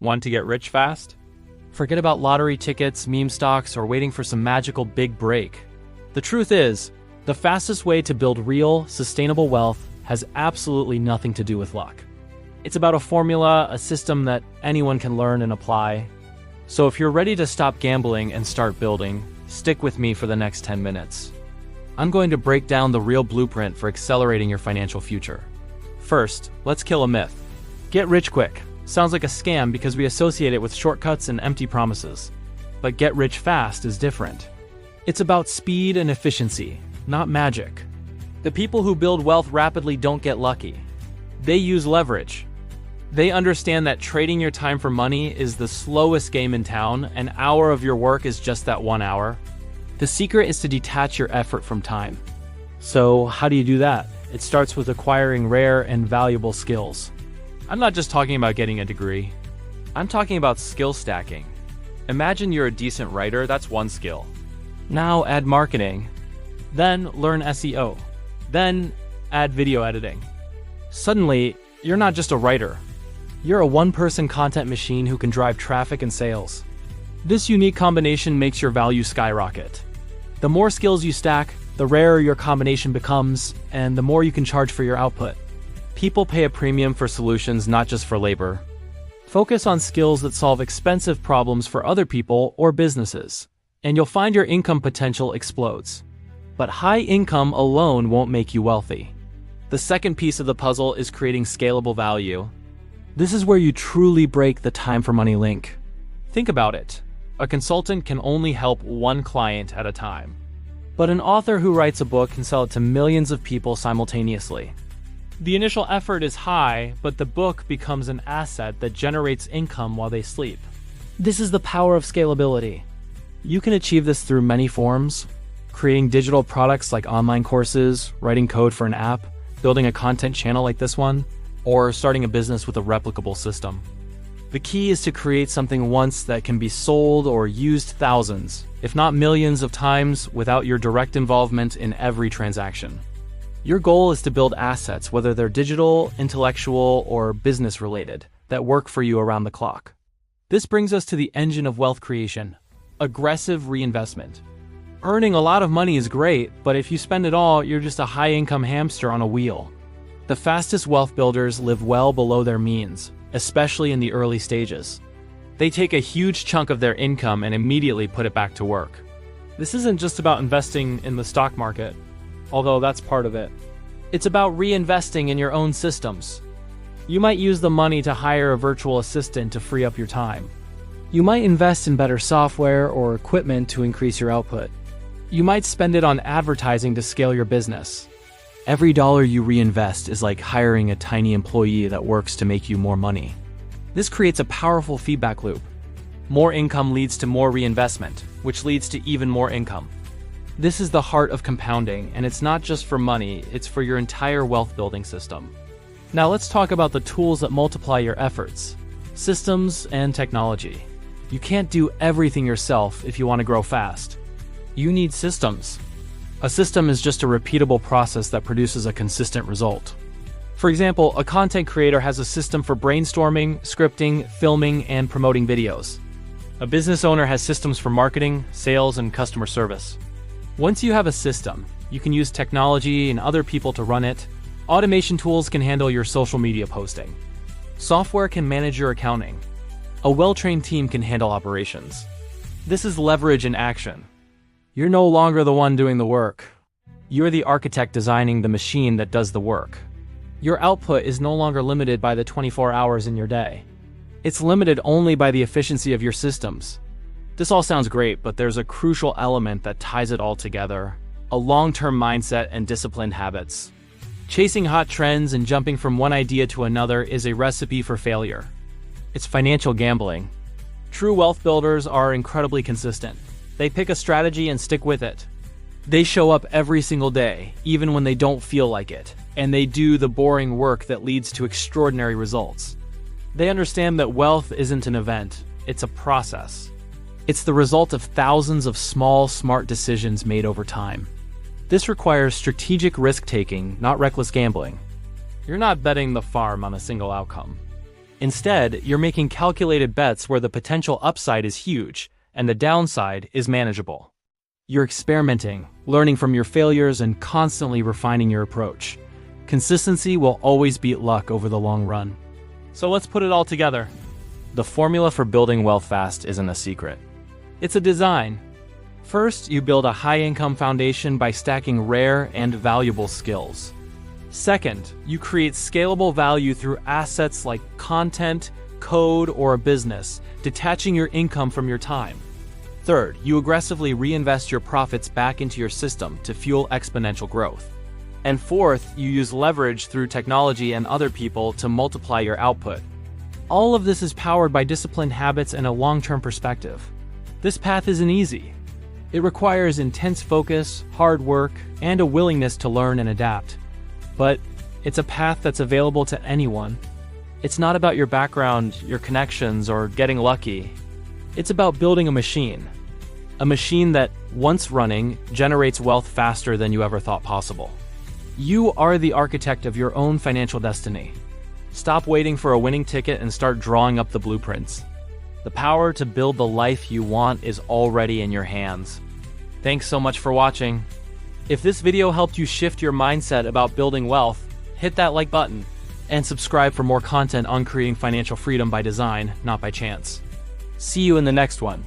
Want to get rich fast? Forget about lottery tickets, meme stocks, or waiting for some magical big break. The truth is, the fastest way to build real, sustainable wealth has absolutely nothing to do with luck. It's about a formula, a system that anyone can learn and apply. So if you're ready to stop gambling and start building, stick with me for the next 10 minutes. I'm going to break down the real blueprint for accelerating your financial future. First, let's kill a myth. Get rich quick sounds like a scam because we associate it with shortcuts and empty promises. But get rich fast is different. It's about speed and efficiency, not magic. The people who build wealth rapidly don't get lucky. They use leverage. They understand that trading your time for money is the slowest game in town. An hour of your work is just that 1 hour. The secret is to detach your effort from time. So how do you do that? It starts with acquiring rare and valuable skills. I'm not just talking about getting a degree. I'm talking about skill stacking. Imagine you're a decent writer, that's one skill. Now add marketing. Then learn SEO. Then add video editing. Suddenly, you're not just a writer. You're a one-person content machine who can drive traffic and sales. This unique combination makes your value skyrocket. The more skills you stack, the rarer your combination becomes, and the more you can charge for your output. People pay a premium for solutions, not just for labor. Focus on skills that solve expensive problems for other people or businesses, and you'll find your income potential explodes. But high income alone won't make you wealthy. The second piece of the puzzle is creating scalable value. This is where you truly break the time for money link. Think about it. A consultant can only help one client at a time. But an author who writes a book can sell it to millions of people simultaneously. The initial effort is high, but the book becomes an asset that generates income while they sleep. This is the power of scalability. You can achieve this through many forms: creating digital products like online courses, writing code for an app, building a content channel like this one, or starting a business with a replicable system. The key is to create something once that can be sold or used thousands, if not millions of times, without your direct involvement in every transaction. Your goal is to build assets, whether they're digital, intellectual, or business related, that work for you around the clock. This brings us to the engine of wealth creation: aggressive reinvestment. Earning a lot of money is great, but if you spend it all, you're just a high-income hamster on a wheel. The fastest wealth builders live well below their means, especially in the early stages. They take a huge chunk of their income and immediately put it back to work. This isn't just about investing in the stock market, although that's part of it. It's about reinvesting in your own systems. You might use the money to hire a virtual assistant to free up your time. You might invest in better software or equipment to increase your output. You might spend it on advertising to scale your business. Every dollar you reinvest is like hiring a tiny employee that works to make you more money. This creates a powerful feedback loop. More income leads to more reinvestment, which leads to even more income. This is the heart of compounding, and it's not just for money, it's for your entire wealth building system. Now let's talk about the tools that multiply your efforts: systems and technology. You can't do everything yourself if you want to grow fast. You need systems. A system is just a repeatable process that produces a consistent result. For example, a content creator has a system for brainstorming, scripting, filming, and promoting videos. A business owner has systems for marketing, sales, and customer service. Once you have a system, you can use technology and other people to run it. Automation tools can handle your social media posting. Software can manage your accounting. A well-trained team can handle operations. This is leverage in action. You're no longer the one doing the work. You're the architect designing the machine that does the work. Your output is no longer limited by the 24 hours in your day. It's limited only by the efficiency of your systems. This all sounds great, but there's a crucial element that ties it all together: a long-term mindset and disciplined habits. Chasing hot trends and jumping from one idea to another is a recipe for failure. It's financial gambling. True wealth builders are incredibly consistent. They pick a strategy and stick with it. They show up every single day, even when they don't feel like it, and they do the boring work that leads to extraordinary results. They understand that wealth isn't an event, it's a process. It's the result of thousands of small, smart decisions made over time. This requires strategic risk-taking, not reckless gambling. You're not betting the farm on a single outcome. Instead, you're making calculated bets where the potential upside is huge and the downside is manageable. You're experimenting, learning from your failures, and constantly refining your approach. Consistency will always beat luck over the long run. So let's put it all together. The formula for building wealth fast isn't a secret. It's a design. First, you build a high-income foundation by stacking rare and valuable skills. Second, you create scalable value through assets like content, code, or a business, detaching your income from your time. Third, you aggressively reinvest your profits back into your system to fuel exponential growth. And fourth, you use leverage through technology and other people to multiply your output. All of this is powered by disciplined habits and a long-term perspective. This path isn't easy. It requires intense focus, hard work, and a willingness to learn and adapt. But it's a path that's available to anyone. It's not about your background, your connections, or getting lucky. It's about building a machine. A machine that, once running, generates wealth faster than you ever thought possible. You are the architect of your own financial destiny. Stop waiting for a winning ticket and start drawing up the blueprints. The power to build the life you want is already in your hands. Thanks so much for watching. If this video helped you shift your mindset about building wealth, hit that like button and subscribe for more content on creating financial freedom by design, not by chance. See you in the next one.